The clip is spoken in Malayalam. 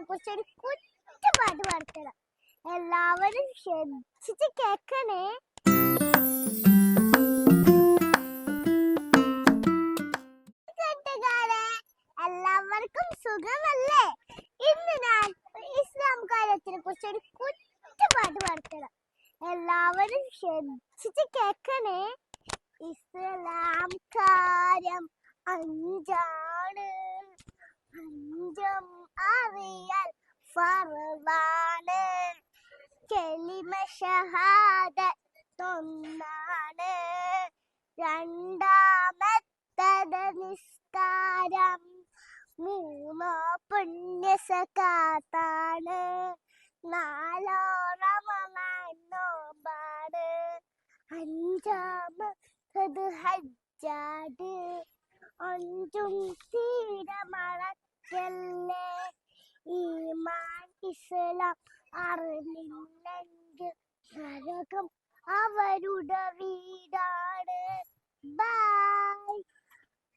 കുറിച്ച് ഒരു കുറ്റപ്പാട്ട് പാടണം. എല്ലാവരും ശ്രദ്ധിച്ച് കേൾക്കണേ. കൂട്ടുകാരെ, എല്ലാവർക്കും സുഖമല്ലേ? ഇന്ന് ഞാൻ ഇസ്ലാം കാര്യത്തിനെ കുറിച്ച് ഒരു കുറ്റപ്പാട്ട് പാടണം. എല്ലാവരും ശ്രദ്ധിച്ച് കേൾക്കണേ. ഇസ്ലാം കാര്യം അഞ്ചാണ്, അഞ്ചും അറിയാൻ ഫർളാണ്. കലിമ ഷഹാദത്ത് ഒന്നാണ്, രണ്ടാമത്തത് നിസ്കാരം, മൂന്നോ പുണ്യ സകാത്താണ്, നാലോ റമളാൻ നോമ്പാണ്, അഞ്ചാമത്തത് ഹജ്ജാണ്. അഞ്ചും തീരെ മറക്കല്ലേ. ഈമാൻ ഇസ്ലാം അറിഞ്ഞില്ലെങ്കിൽ നരകം അവരുടെ